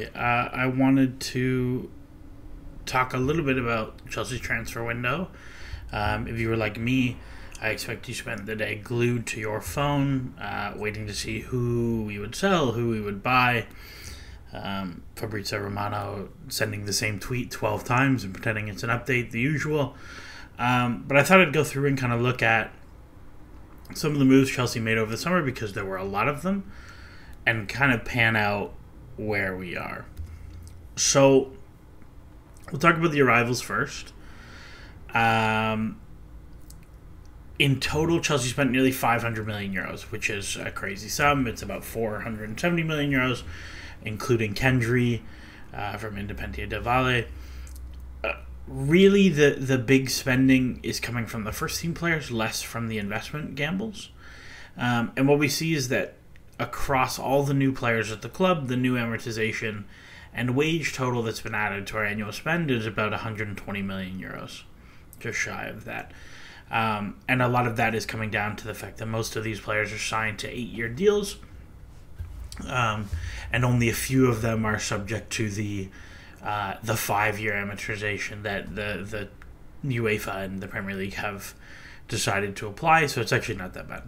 I wanted to talk a little bit about Chelsea's transfer window. If you were like me, I expect you spent the day glued to your phone, waiting to see who we would sell, who we would buy. Fabrizio Romano sending the same tweet 12 times and pretending it's an update, the usual. But I thought I'd go through and kind of look at some of the moves Chelsea made over the summer, because there were a lot of them, and kind of pan out where we are. So we'll talk about the arrivals first. In total, Chelsea spent nearly 500 million euros, which is a crazy sum. It's about 470 million euros, including Kendry from Independiente del Valle. Really, the big spending is coming from the first team players, less from the investment gambles. And what we see is that across all the new players at the club, the new amortization and wage total that's been added to our annual spend is about 120 million euros, just shy of that. And a lot of that is coming down to the fact that most of these players are signed to 8-year deals, and only a few of them are subject to the 5-year amortization that the UEFA and the Premier League have decided to apply. So it's actually not that bad.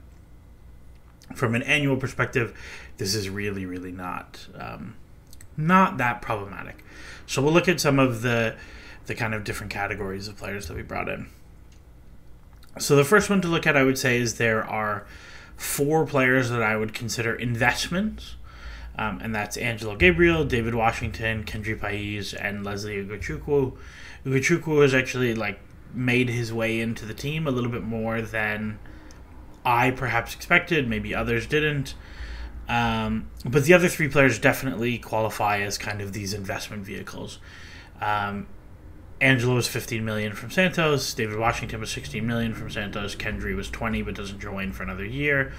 From an annual perspective, this is really, really not that problematic. So we'll look at some of the kind of different categories of players that we brought in. So the first one to look at, I would say, is there are 4 players that I would consider investments, and that's Angelo Gabriel, David Washington, Kendry Páez, and Leslie Ugochukwu. Ugochukwu has actually made his way into the team a little bit more than I perhaps expected. Maybe others didn't. But the other 3 players definitely qualify as kind of these investment vehicles. Angelo was 15 million from Santos. David Washington was 16 million from Santos. Kendry was 20 but doesn't join for another year.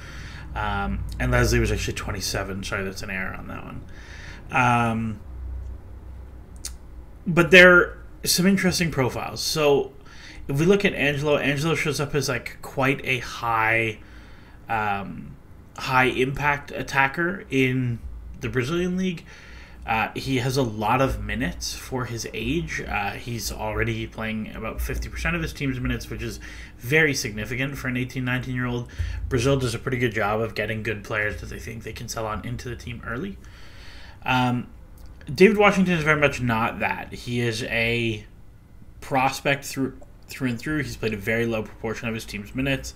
And Leslie was actually 27. Sorry, that's an error on that one. But there are some interesting profiles. So if we look at Angelo shows up as quite a high impact attacker in the Brazilian league. He has a lot of minutes for his age. He's already playing about 50% of his team's minutes, which is very significant for an 18, 19-year-old. Brazil does a pretty good job of getting good players that they think they can sell on into the team early. David Washington is very much not that. He is a prospect through and through. He's played a very low proportion of his team's minutes.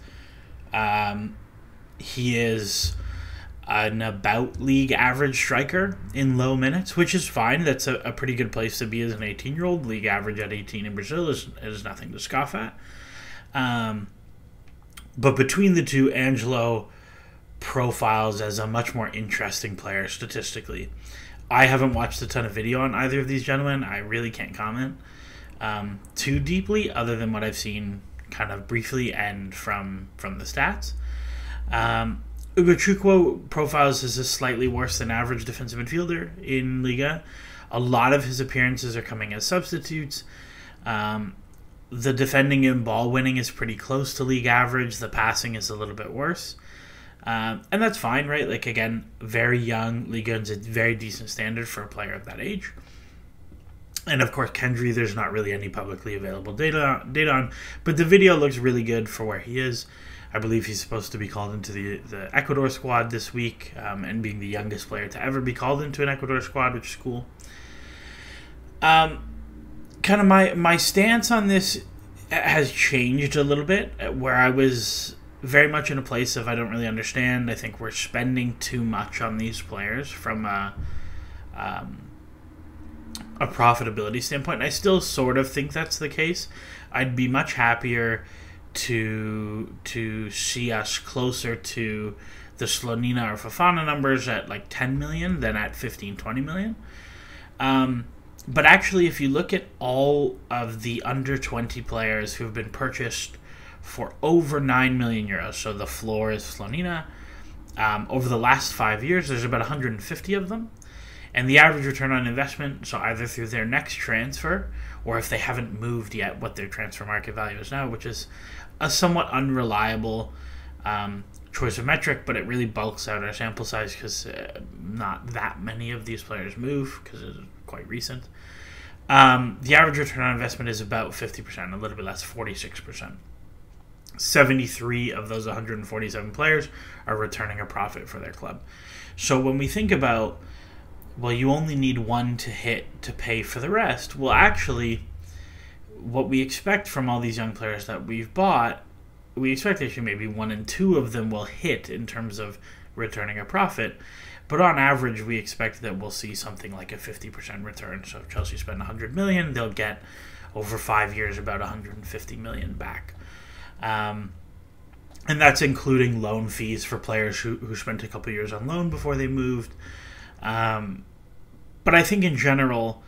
He is an about league average striker in low minutes, which is fine. That's a pretty good place to be as an 18-year-old. League average at 18 in Brazil is nothing to scoff at. But between the two, Angelo profiles as a much more interesting player statistically. I haven't watched a ton of video on either of these gentlemen. I really can't comment too deeply, other than what I've seen kind of briefly and from the stats. Ugochukwu profiles as a slightly worse than average defensive midfielder in Liga. A lot of his appearances are coming as substitutes. The defending and ball winning is pretty close to league average. The passing is a little bit worse. And that's fine, right? Again, very young. Liga is a very decent standard for a player of that age. And of course, Kendry, there's not really any publicly available data on. But the video looks really good for where he is. I believe he's supposed to be called into the Ecuador squad this week, and being the youngest player to ever be called into an Ecuador squad, which is cool. Kind of my stance on this has changed a little bit, where I was very much in a place of I don't really understand. I think we're spending too much on these players from a profitability standpoint. And I still sort of think that's the case. I'd be much happier to see us closer to the Slonina or Fofana numbers at 10 million than at 15, 20 million. But actually, if you look at all of the under 20 players who have been purchased for over 9 million euros, so the floor is Slonina, over the last 5 years, there's about 150 of them. And the average return on investment, so either through their next transfer or if they haven't moved yet, what their transfer market value is now, which is a somewhat unreliable choice of metric, but it really bulks out our sample size because not that many of these players move because it's quite recent. The average return on investment is about 50%, a little bit less, 46%. 73 of those 147 players are returning a profit for their club. So when we think about, well, you only need one to hit to pay for the rest, well, actually, what we expect from all these young players that we've bought, we expect actually maybe 1 and 2 of them will hit in terms of returning a profit. But on average, we expect that we'll see something like a 50% return. So if Chelsea spend 100 million, they'll get over 5 years about 150 million back. And that's including loan fees for players who spent a couple years on loan before they moved. But I think in general,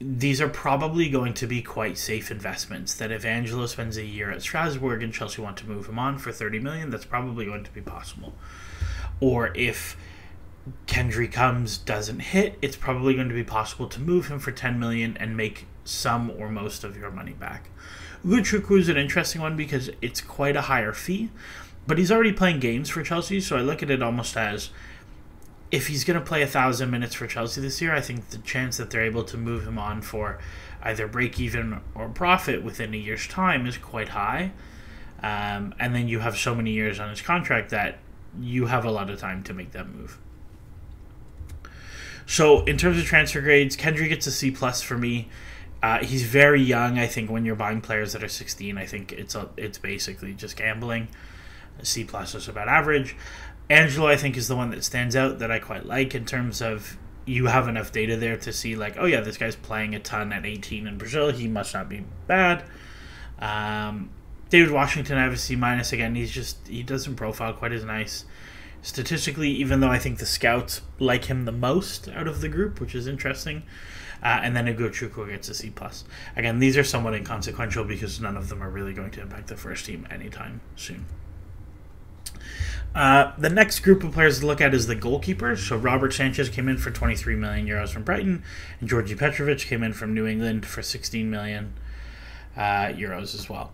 these are probably going to be quite safe investments. That if Angelo spends a year at Strasbourg and Chelsea want to move him on for 30 million, that's probably going to be possible. Or if Kendry comes, doesn't hit, it's probably going to be possible to move him for 10 million and make some or most of your money back. Ugochukwu is an interesting one because it's quite a higher fee, but he's already playing games for Chelsea, so I look at it almost as, if he's going to play 1,000 minutes for Chelsea this year, I think the chance that they're able to move him on for either break-even or profit within a year's time is quite high. And then you have so many years on his contract that you have a lot of time to make that move. So in terms of transfer grades, Kendry gets a C+ for me. He's very young. I think when you're buying players that are 16, I think it's basically just gambling. A C+ is about average. Angelo, I think, is the one that stands out that I quite like in terms of you have enough data there to see, like, oh yeah, this guy's playing a ton at 18 in Brazil. He must not be bad. David Washington, I have a C-. Again, he doesn't profile quite as nice statistically, even though I think the scouts like him the most out of the group, which is interesting. And then Ugochukwu gets a C+. Again, these are somewhat inconsequential because none of them are really going to impact the first team anytime soon. The next group of players to look at is the goalkeepers. So Robert Sanchez came in for 23 million euros from Brighton, and Georgi Petrovic came in from New England for 16 million euros as well.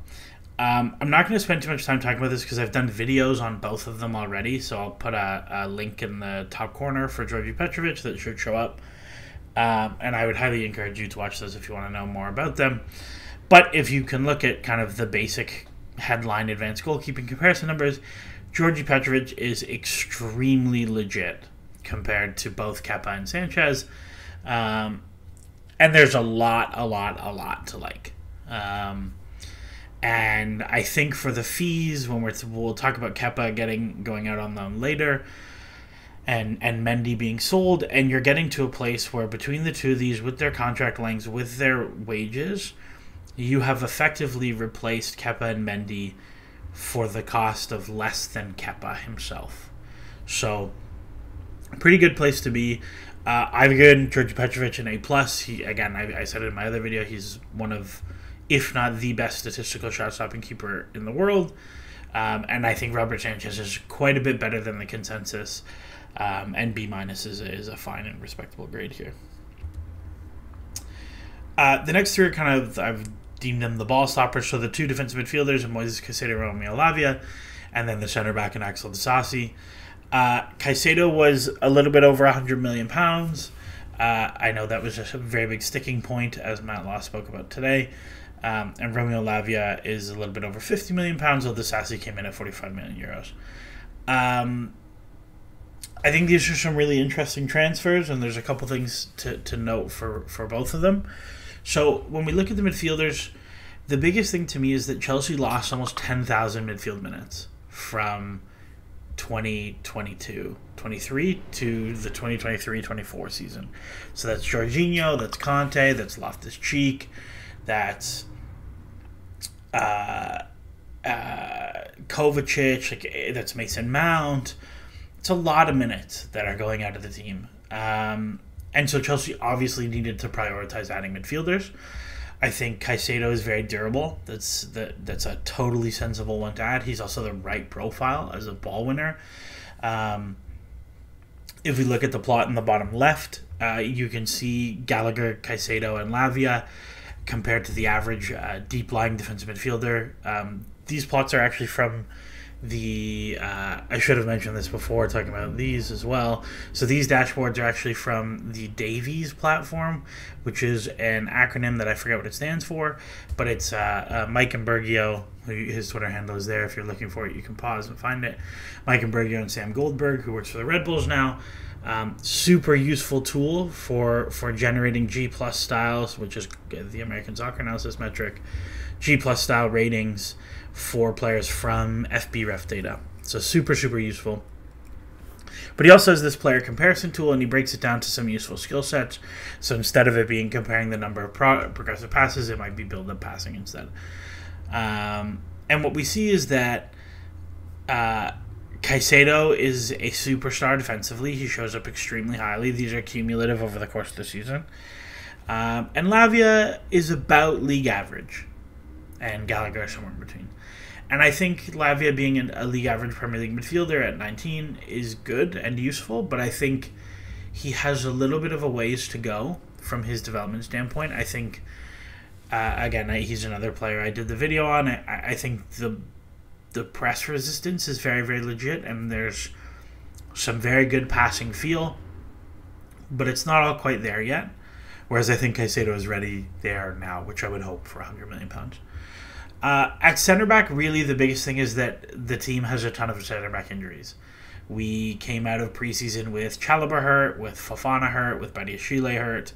I'm not going to spend too much time talking about this because I've done videos on both of them already, so I'll put a link in the top corner for Georgi Petrovic that should show up. And I would highly encourage you to watch those if you want to know more about them. But if you can look at kind of the basic headline advanced goalkeeping comparison numbers, Georgi Petrovic is extremely legit compared to both Kepa and Sanchez. And there's a lot to like. And I think for the fees, when we'll talk about Kepa going out on loan later, and Mendy being sold, and you're getting to a place where between the two of these, with their contract lengths, with their wages, you have effectively replaced Kepa and Mendy for the cost of less than Kepa himself. So, pretty good place to be. I've given Georgi Petrovic an A+. Again, I said it in my other video, he's one of, if not the best statistical shot-stopping keeper in the world. And I think Robert Sanchez is quite a bit better than the consensus. And B- is a fine and respectable grade here. The next three are kind of, I've deemed them the ball stoppers. So the two defensive midfielders, Moises Caicedo and Romeo Lavia, and then the center back and Axel Disasi. Caicedo was a little bit over £100 million. I know that was just a very big sticking point, as Matt Law spoke about today. And Romeo Lavia is a little bit over £50 million, while Disasi came in at 45 million euros. I think these are some really interesting transfers, and there's a couple things to note for both of them. So when we look at the midfielders, the biggest thing to me is that Chelsea lost almost 10,000 midfield minutes from 2022-23 to the 2023-24 season. So that's Jorginho, that's Conte, that's Loftus-Cheek, that's Kovacic, that's Mason Mount. It's a lot of minutes that are going out of the team. And so Chelsea obviously needed to prioritize adding midfielders. I think Caicedo is very durable. That's a totally sensible one to add. He's also the right profile as a ball winner. If we look at the plot in the bottom left, you can see Gallagher, Caicedo, and Lavia compared to the average deep-lying defensive midfielder. These plots are actually from I should have mentioned this before talking about these as well. So these dashboards are actually from the Davies platform, which is an acronym that I forget what it stands for, but it's Mike Imburgio, his Twitter handle is there. If you're looking for it, you can pause and find it. Mike Imburgio and Sam Goldberg, who works for the Red Bulls now. Super useful tool for generating G+ styles, which is the American Soccer Analysis metric, G+ style ratings for players from FBref data. So super, super useful. But he also has this player comparison tool, and he breaks it down to some useful skill sets. So instead of it being comparing the number of progressive passes, it might be build-up passing instead. And what we see is that Caicedo is a superstar defensively. He shows up extremely highly. These are cumulative over the course of the season. And Lavia is about league average, and Gallagher somewhere in between. And I think Lavia being a league average Premier League midfielder at 19 is good and useful, but I think he has a little bit of a ways to go from his development standpoint. I think, again, he's another player I did the video on. I think the press resistance is very, very legit, and there's some very good passing feel, but it's not all quite there yet. Whereas I think Caicedo is ready there now, which I would hope for £100 million. At centre back, really the biggest thing is that the team has a ton of centre back injuries. We came out of preseason with Chalobah hurt, with Fofana hurt, with Badiashile hurt,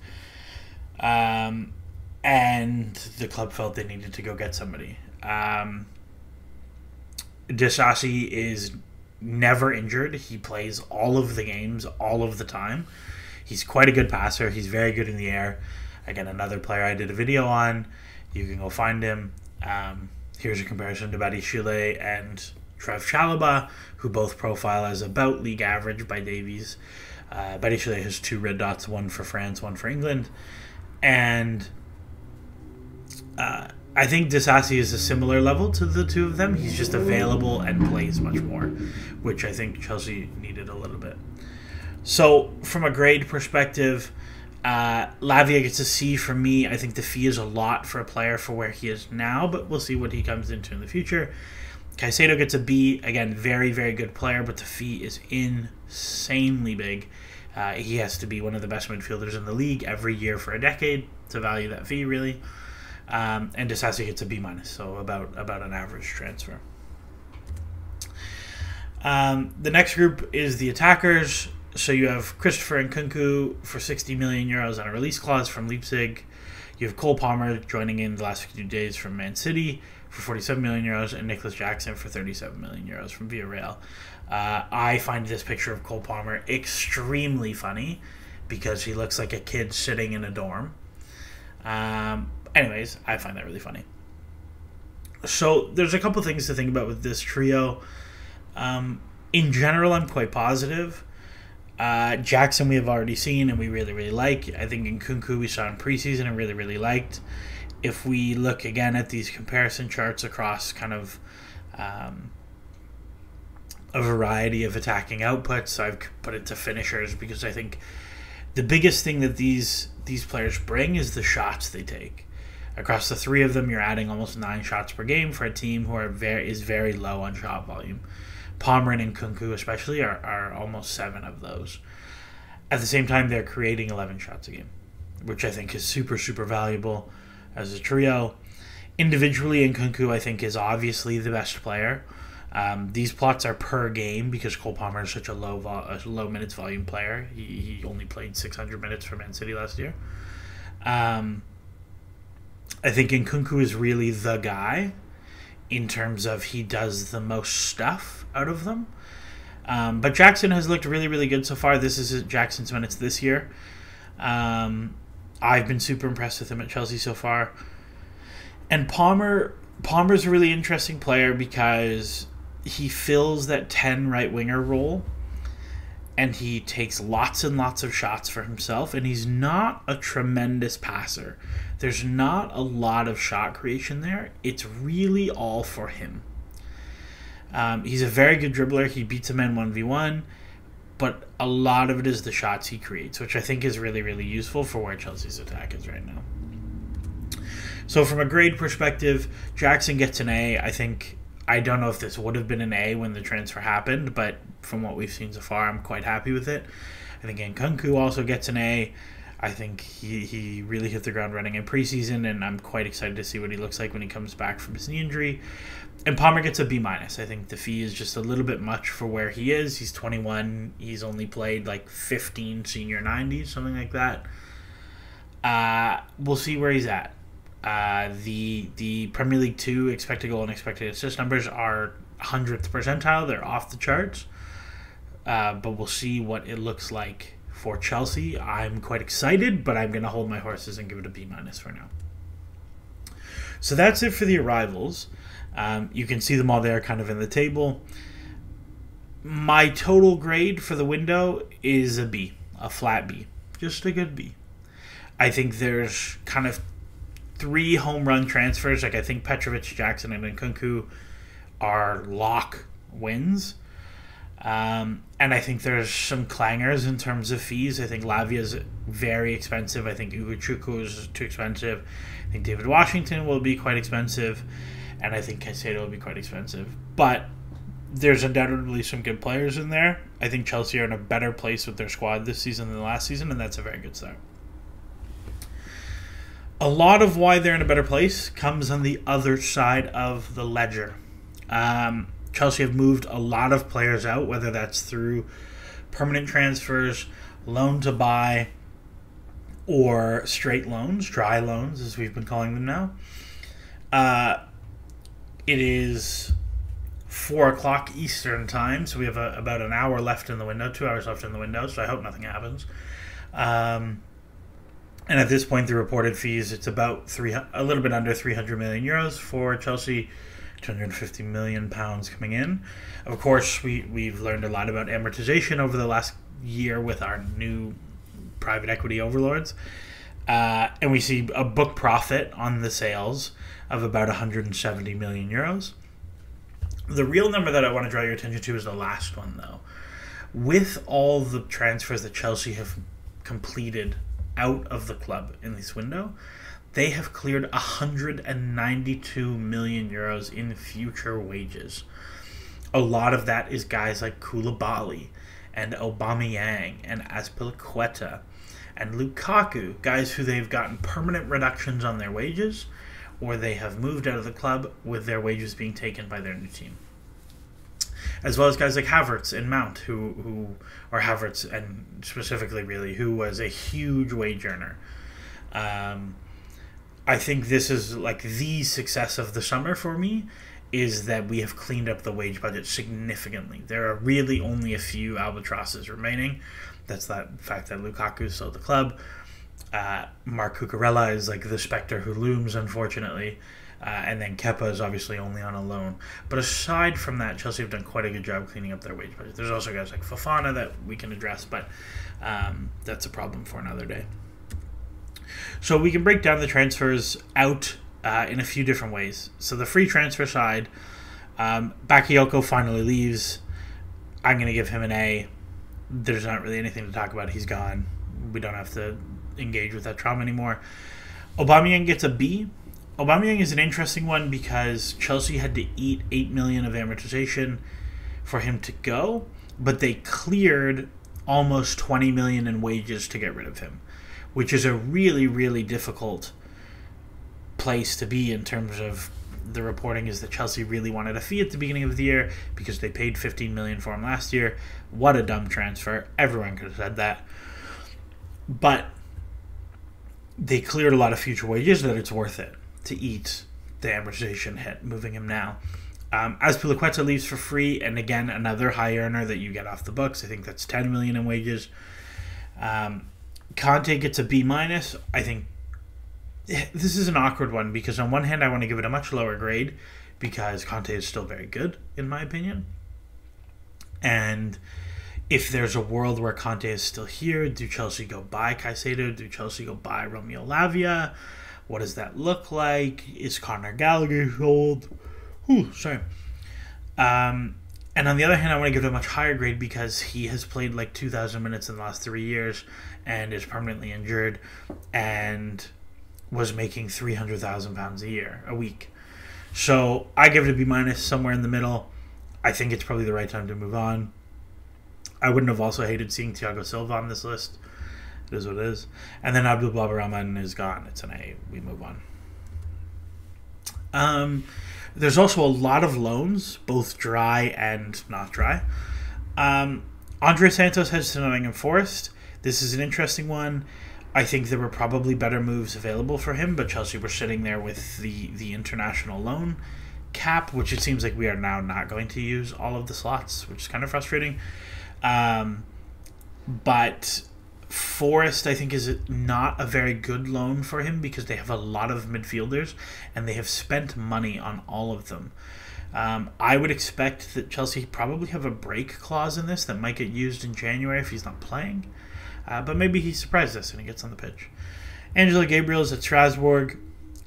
and the club felt they needed to go get somebody. Disasi is never injured. He plays all of the games, all of the time. He's quite a good passer. He's very good in the air. Again, another player I did a video on. You can go find him. Here's a comparison to Badiashile and Trev Chalobah, who both profile as about league average by Davies. Badiashile has 2 red dots, one for France, one for England. And I think Disasi is a similar level to the two of them. He's just available and plays much more, which I think Chelsea needed a little bit. So from a grade perspective, Lavia gets a C from me. I think the fee is a lot for a player for where he is now, but we'll see what he comes into in the future. Caicedo gets a B. Again, very, very good player, but the fee is insanely big. He has to be one of the best midfielders in the league every year for a decade to value that fee, really. And Disasi gets a B-, so about an average transfer. The next group is the attackers. So you have Christopher Nkunku for €60 million on a release clause from Leipzig. You have Cole Palmer joining in the last few days from Man City for €47 million, and Nicholas Jackson for €37 million from Villarreal. I find this picture of Cole Palmer extremely funny because he looks like a kid sitting in a dorm. Anyways, I find that really funny. So there's a couple things to think about with this trio. In general, I'm quite positive. Jackson we have already seen and we really, really like. I think Nkunku we saw in preseason and really, really liked. If we look again at these comparison charts across kind of a variety of attacking outputs, I've put it to finishers because I think the biggest thing that these players bring is the shots they take. Across the 3 of them, you're adding almost 9 shots per game for a team who is very low on shot volume. Palmer and Nkunku especially are almost 7 of those. At the same time, they're creating 11 shots a game, which I think is super, super valuable as a trio. Individually, Nkunku, I think, is obviously the best player. These plots are per game because Cole Palmer is such a low minutes volume player. He only played 600 minutes for Man City last year. I think Nkunku is really the guy in terms of he does the most stuff out of them. But Jackson has looked really, really good so far. This is Jackson's minutes this year. I've been super impressed with him at Chelsea so far. And Palmer's a really interesting player because he fills that 10 right winger role and he takes lots and lots of shots for himself, and he's not a tremendous passer. There's not a lot of shot creation there. It's really all for him. He's a very good dribbler. He beats a man 1v1, but a lot of it is the shots he creates, which I think is really, really useful for where Chelsea's attack is right now. So from a grade perspective, Jackson gets an A. I think I don't know if this would have been an A when the transfer happened, but from what we've seen so far, I'm quite happy with it. I think Nkunku also gets an A. I think he really hit the ground running in preseason, and I'm quite excited to see what he looks like when he comes back from his knee injury. And Palmer gets a B-. I think the fee is just a little bit much for where he is. He's 21. He's only played like 15 senior 90s, something like that. We'll see where he's at. The Premier League 2 expected goal and expected assist numbers are 100th percentile. They're off the charts. But we'll see what it looks like for Chelsea. I'm quite excited, but I'm going to hold my horses and give it a B- for now. So that's it for the arrivals. You can see them all there kind of in the table. My total grade for the window is a B, a flat B. Just a good B. I think there's kind of 3 home run transfers. Like I think Petrovic, Jackson, and Nkunku are lock wins. And I think there's some clangers in terms of fees. I think Lavia's very expensive. I think Ugochukwu is too expensive. I think David Washington will be quite expensive. And I think Caicedo will be quite expensive. But there's undoubtedly some good players in there. I think Chelsea are in a better place with their squad this season than last season, and that's a very good start. A lot of why they're in a better place comes on the other side of the ledger. Chelsea have moved a lot of players out, whether that's through permanent transfers, loan to buy, or straight loans, dry loans, as we've been calling them now. It is 4 o'clock Eastern time, so we have about an hour left in the window, 2 hours left in the window, so I hope nothing happens. And at this point, the reported fees, it's about a little bit under 300 million euros for Chelsea, 250 million pounds coming in. Of course, we've learned a lot about amortization over the last year with our new private equity overlords. And we see a book profit on the sales of about 170 million euros. The real number that I want to draw your attention to is the last one, though. With all the transfers that Chelsea have completed out of the club in this window, they have cleared 192 million euros in future wages. A lot of that is guys like Koulibaly and Aubameyang and Azpilicueta and Lukaku, guys who they've gotten permanent reductions on their wages, or they have moved out of the club with their wages being taken by their new team. As well as guys like Havertz and Mount, or Havertz and specifically really, who was a huge wage earner. I think this is like the success of the summer for me, is that we have cleaned up the wage budget significantly. There are really only a few albatrosses remaining. That's that fact that Lukaku sold the club. Mark Cucurella is like the specter who looms, unfortunately. And then Kepa is obviously only on a loan. But aside from that, Chelsea have done quite a good job cleaning up their wage budget. There's also guys like Fofana that we can address, but that's a problem for another day. So we can break down the transfers out in a few different ways. So the free transfer side, Bakayoko finally leaves. I'm going to give him an A. There's not really anything to talk about. He's gone. We don't have to engage with that trauma anymore. Aubameyang gets a B. Aubameyang is an interesting one because Chelsea had to eat 8 million of amortization for him to go, but they cleared almost 20 million in wages to get rid of him, which is a really, really difficult place to be in terms of the reporting is that Chelsea really wanted a fee at the beginning of the year because they paid 15 million for him last year. What a dumb transfer. Everyone could have said that. But they cleared a lot of future wages that it's worth it to eat the amortization hit, moving him now. Azpilicueta leaves for free, and again, another high earner that you get off the books. I think that's 10 million in wages. Conte gets a B-. I think this is an awkward one because on one hand, I want to give it a much lower grade because Conte is still very good, in my opinion. And if there's a world where Conte is still here, do Chelsea go buy Caicedo? Do Chelsea go buy Romeo Lavia? What does that look like? Is Conor Gallagher sold? Sorry. And on the other hand, I want to give it a much higher grade because he has played like 2,000 minutes in the last 3 years and is permanently injured and was making £300,000 a week. So I give it a B minus, somewhere in the middle. I think it's probably the right time to move on. I wouldn't have also hated seeing Thiago Silva on this list. It is what it is. And then Abdul Rahman is gone. It's an A. We move on. There's also a lot of loans, both dry and not dry. Andre Santos heads to Nottingham Forest. This is an interesting one. I think there were probably better moves available for him, but Chelsea were sitting there with the international loan cap, which it seems like we are now not going to use all of the slots, which is kind of frustrating. But Forest, I think, is not a very good loan for him because they have a lot of midfielders and they have spent money on all of them. I would expect that Chelsea probably have a break clause in this that might get used in January if he's not playing. But maybe he surprised us and he gets on the pitch. Angelo Gabriel is at Strasbourg.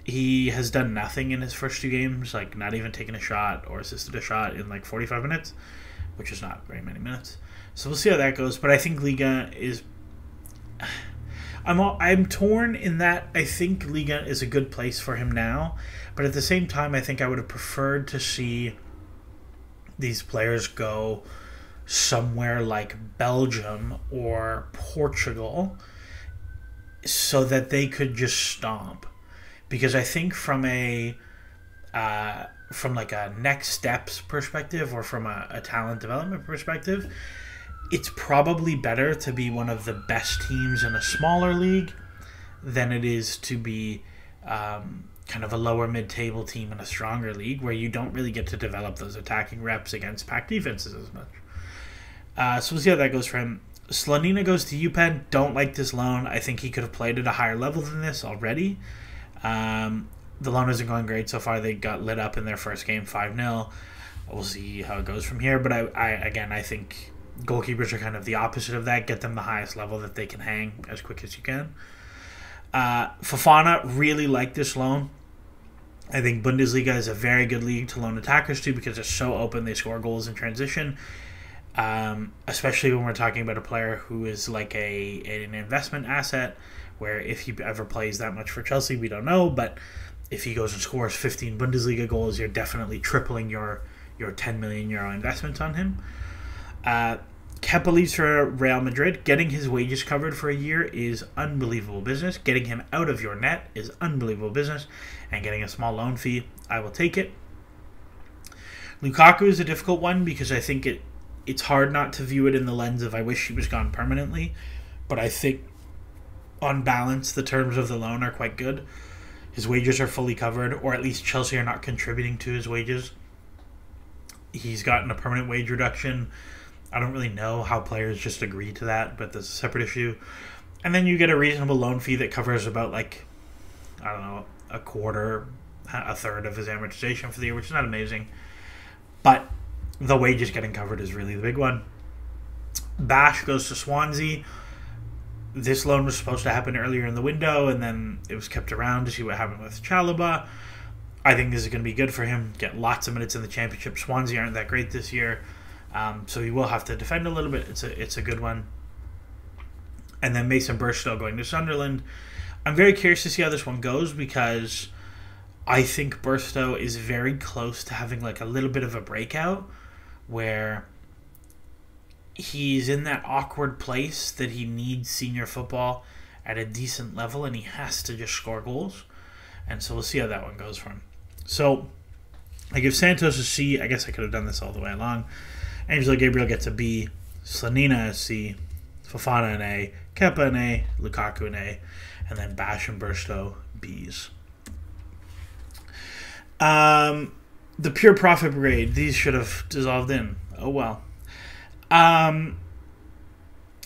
He has done nothing in his first 2 games, like not even taken a shot or assisted a shot in like 45 minutes, which is not very many minutes. So we'll see how that goes. But I think Liga is... I'm torn in that I think Liga is a good place for him now, but at the same time I think I would have preferred to see these players go somewhere like Belgium or Portugal so that they could just stomp. Because I think from like a next steps perspective or from a talent development perspective, it's probably better to be one of the best teams in a smaller league than it is to be kind of a lower mid-table team in a stronger league where you don't really get to develop those attacking reps against packed defenses as much. So we'll see how that goes for him. Slonina goes to UPenn. Don't like this loan. I think he could have played at a higher level than this already. The loan isn't going great so far. They got lit up in their first game 5-0. We'll see how it goes from here. But I think goalkeepers are kind of the opposite of that. Get them the highest level that they can hang as quick as you can. Fofana, really like this loan. I think Bundesliga is a very good league to loan attackers to because it's so open. They score goals in transition. Especially when we're talking about a player who is like an investment asset, where if he ever plays that much for Chelsea, we don't know, but if he goes and scores 15 Bundesliga goals, you're definitely tripling your 10 million euro investment on him. Kepa leaves for Real Madrid. Getting his wages covered for a year is unbelievable business. Getting him out of your net is unbelievable business, and getting a small loan fee, I will take it. Lukaku is a difficult one because I think it's hard not to view it in the lens of I wish he was gone permanently, but I think on balance the terms of the loan are quite good. His wages are fully covered, or at least Chelsea are not contributing to his wages. He's gotten a permanent wage reduction. I don't really know how players just agree to that, but that's a separate issue. And then you get a reasonable loan fee that covers about like, I don't know, a quarter, a third of his amortization for the year, which is not amazing. But the wages getting covered is really the big one. Bash goes to Swansea. This loan was supposed to happen earlier in the window, and then it was kept around to see what happened with Chalobah. I think this is going to be good for him. Get lots of minutes in the championship. Swansea aren't that great this year, so he will have to defend a little bit. It's a good one. And then Mason Burstow going to Sunderland. I'm very curious to see how this one goes because I think Burstow is very close to having like a little bit of a breakout where he's in that awkward place that he needs senior football at a decent level and he has to just score goals. And so we'll see how that one goes for him. So I give Santos a C. I guess I could have done this all the way along. Angelo Gabriel gets a B. Slonina a C. Fofana an A. Kepa an A. Lukaku an A. And then Bash and Burstow Bs. The pure profit grade. These should have dissolved in. Oh well. I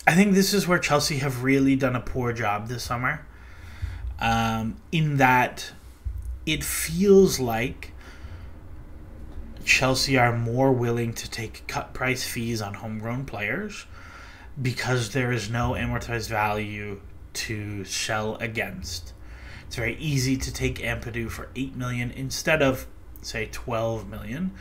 think this is where Chelsea have really done a poor job this summer. In that it feels like Chelsea are more willing to take cut price fees on homegrown players because there is no amortized value to sell against. It's very easy to take Ampadu for 8 million instead of, say, 12 million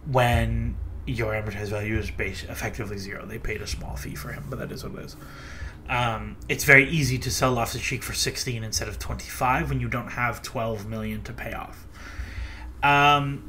when your amortized value is effectively zero. They paid a small fee for him, but that is what it is. It's very easy to sell Loftus-Cheek for 16 instead of 25 when you don't have 12 million to pay off. Ampadu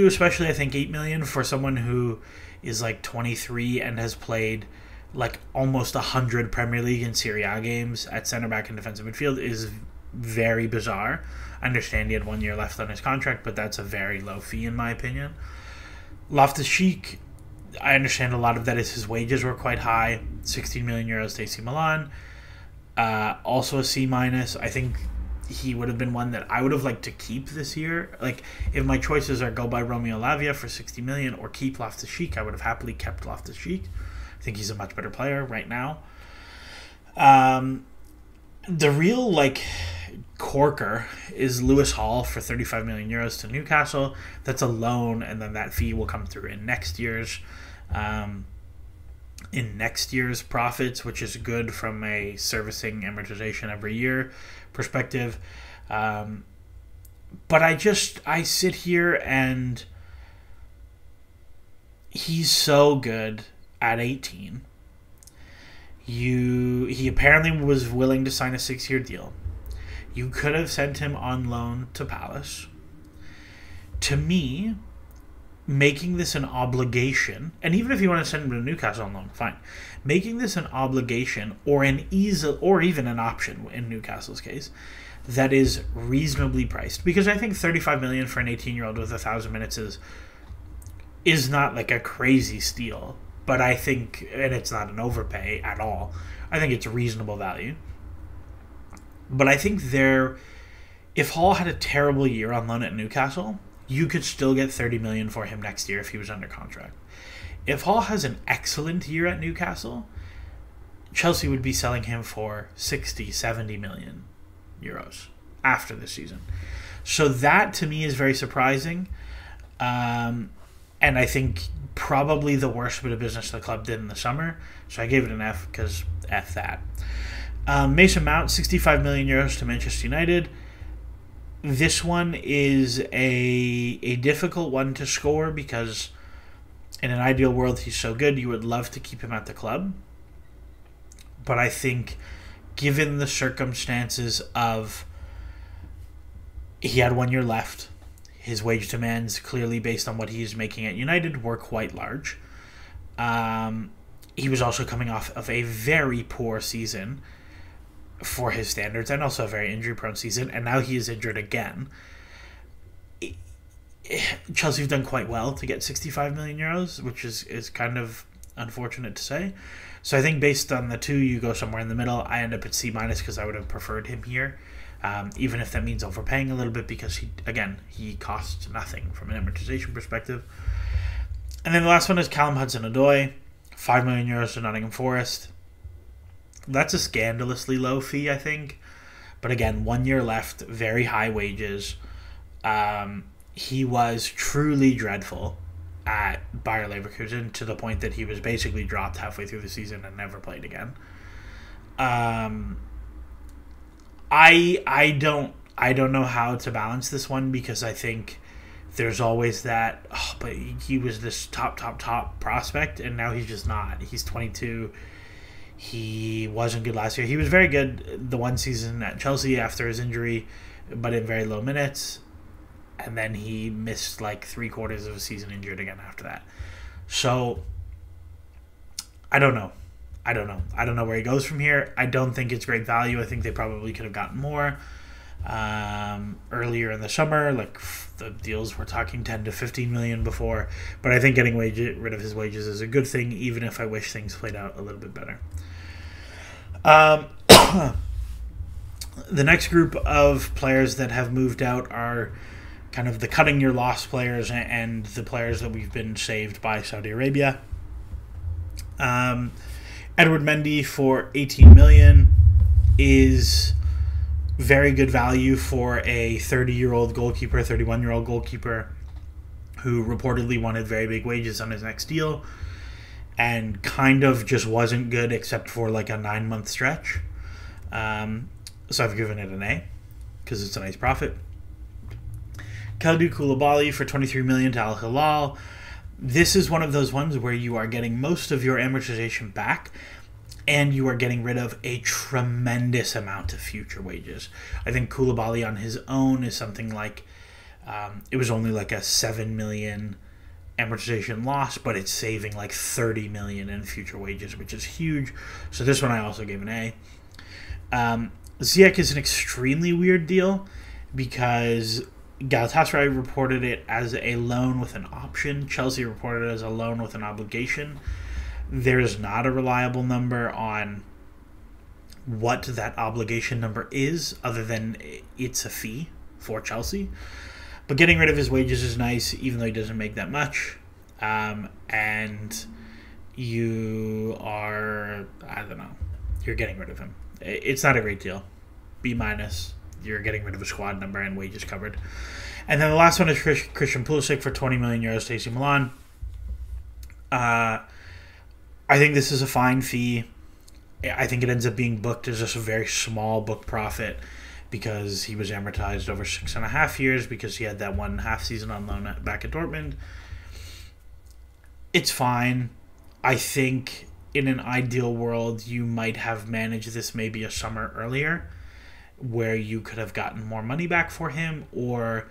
especially, I think 8 million for someone who is like 23 and has played like almost 100 Premier League and Serie A games at center back and defensive midfield is very bizarre. I understand he had 1 year left on his contract, but that's a very low fee in my opinion. Loftus-Cheek, I understand a lot of that is his wages were quite high. 16 million euros to AC Milan. Also a C-. I think he would have been one that I would have liked to keep this year. Like, if my choices are go buy Romeo Lavia for 60 million or keep Loftus-Cheek, I would have happily kept Loftus-Cheek. I think he's a much better player right now. The real, like, corker is Lewis Hall for 35 million euros to Newcastle. That's a loan, and then that fee will come through in next year's profits, which is good from a servicing amortization every year perspective. But I sit here and he's so good at 18. He apparently was willing to sign a 6-year deal. You could have sent him on loan to Palace. To me, making this an obligation, and even if you want to send him to Newcastle on loan, fine. Making this an obligation or even an option in Newcastle's case that is reasonably priced, because I think 35 million for an 18-year-old with 1,000 minutes is not like a crazy steal, but I think, and it's not an overpay at all. I think it's a reasonable value. But I think if Hall had a terrible year on loan at Newcastle, you could still get 30 million for him next year if he was under contract. If Hall has an excellent year at Newcastle, Chelsea would be selling him for 60, 70 million euros after this season. So that, to me, is very surprising. And I think probably the worst bit of business the club did in the summer. So I gave it an F because F that. Mason Mount, 65 million euros to Manchester United. This one is a difficult one to score because in an ideal world he's so good you would love to keep him at the club. But I think given the circumstances of he had 1 year left, his wage demands clearly based on what he's making at United were quite large. He was also coming off of a very poor season for his standards, and also a very injury-prone season, and now he is injured again. Chelsea have done quite well to get 65 million euros, which is kind of unfortunate to say. So I think based on the two, you go somewhere in the middle. I end up at C- because I would have preferred him here, even if that means overpaying a little bit because, he costs nothing from an amortization perspective. And then the last one is Callum Hudson-Odoi, 5 million euros to Nottingham Forest. That's a scandalously low fee, I think. But again, 1 year left, very high wages. He was truly dreadful at Bayer Leverkusen to the point that he was basically dropped halfway through the season and never played again. I don't know how to balance this one because I think there's always that, but he was this top prospect and now he's just not. He's 22. He wasn't good last year. He was very good the one season at Chelsea after his injury, but in very low minutes. And then he missed like 3/4 of a season injured again after that. So, I don't know. I don't know where he goes from here. I don't think it's great value. I think they probably could have gotten more earlier in the summer. Like the deals were talking 10 to 15 million before. But I think getting rid of his wages is a good thing, even if I wish things played out a little bit better. The next group of players that have moved out are kind of the cutting your loss players and the players that we've been saved by Saudi Arabia. Edward Mendy for 18 million is very good value for a 30-year-old goalkeeper, 31-year-old goalkeeper who reportedly wanted very big wages on his next deal and kind of just wasn't good except for like a 9-month stretch. So I've given it an A because it's a nice profit. Kalidou Koulibaly for 23 million to Al Hilal. This is one of those ones where you are getting most of your amortization back and you are getting rid of a tremendous amount of future wages. I think Koulibaly on his own is something like, it was only like a 7 million amortization loss, but it's saving like 30 million in future wages, which is huge. So this one I also gave an A. Ziyech is an extremely weird deal because Galatasaray reported it as a loan with an option. Chelsea reported it as a loan with an obligation. There is not a reliable number on what that obligation number is, other than it's a fee for Chelsea. But getting rid of his wages is nice, even though he doesn't make that much. And you are, I don't know, you're getting rid of him. It's not a great deal. B-. You're getting rid of a squad number and wages covered. And then the last one is Christian Pulisic for 20 million euros to AC Milan. I think this is a fine fee. I think it ends up being booked as just a very small book profit because he was amortized over 6.5 years because he had that 1.5 season on loan back at Dortmund. It's fine. I think in an ideal world, you might have managed this maybe a summer earlier where you could have gotten more money back for him, or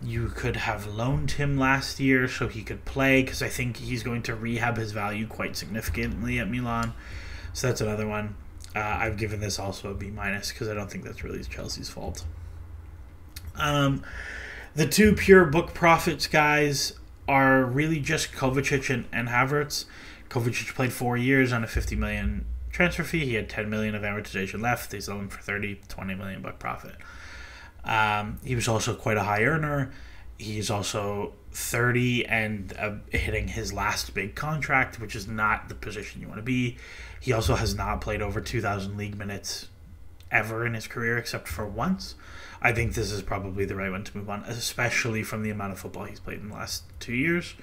you could have loaned him last year so he could play, because I think he's going to rehab his value quite significantly at Milan. So that's another one. I've given this also a B- because I don't think that's really Chelsea's fault. The two pure book profits guys are really just Kovacic and Havertz. Kovacic played 4 years on a 50 million transfer fee. He had 10 million of amortization left. They sold him for 20 million buck profit. He was also quite a high earner. He's also 30 and hitting his last big contract, which is not the position you want to be. He also has not played over 2,000 league minutes ever in his career except for once. I think this is probably the right one to move on, especially from the amount of football he's played in the last 2 years.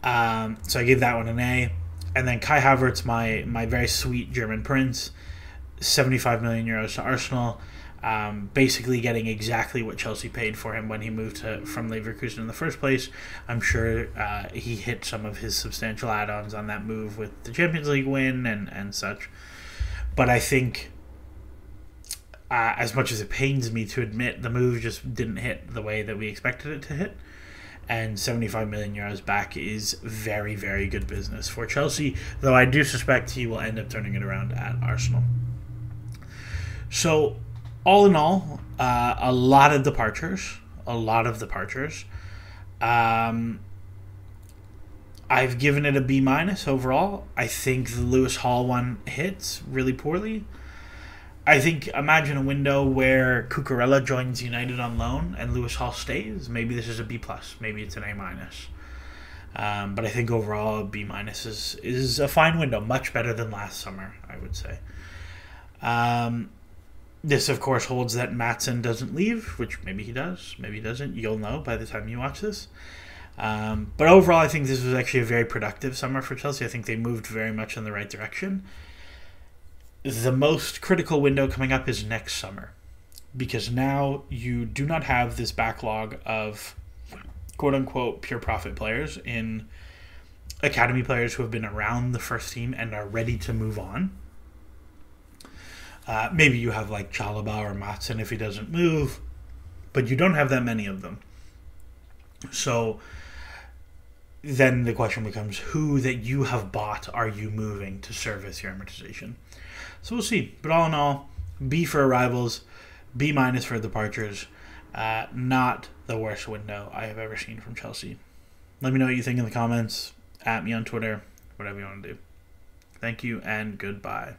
So I gave that one an A. And then Kai Havertz, my very sweet German prince, 75 million euros to Arsenal. Basically getting exactly what Chelsea paid for him when he moved from Leverkusen in the first place. I'm sure he hit some of his substantial add-ons on that move with the Champions League win and such. But I think, as much as it pains me to admit, the move just didn't hit the way that we expected it to hit. And 75 million euros back is very, very good business for Chelsea, though I do suspect he will end up turning it around at Arsenal. So, all in all, a lot of departures. I've given it a B- overall. I think the Lewis Hall one hits really poorly. I think, imagine a window where Cucurella joins United on loan and Lewis Hall stays. Maybe this is a B+. Maybe it's an A-. But I think overall, a B- is a fine window. Much better than last summer, I would say. This, of course, holds that Maatsen doesn't leave, which maybe he does, maybe he doesn't. You'll know by the time you watch this. But overall, I think this was actually a very productive summer for Chelsea. I think they moved very much in the right direction. The most critical window coming up is next summer, because now you do not have this backlog of quote-unquote pure profit players in academy players who have been around the first team and are ready to move on. Maybe you have like Chalobah or Maatsen if he doesn't move, but you don't have that many of them. So then the question becomes, who that you have bought are you moving to service your amortization? So we'll see. But all in all, B for arrivals, B- for departures. Not the worst window I have ever seen from Chelsea. Let me know what you think in the comments. At me on Twitter. Whatever you want to do. Thank you and goodbye.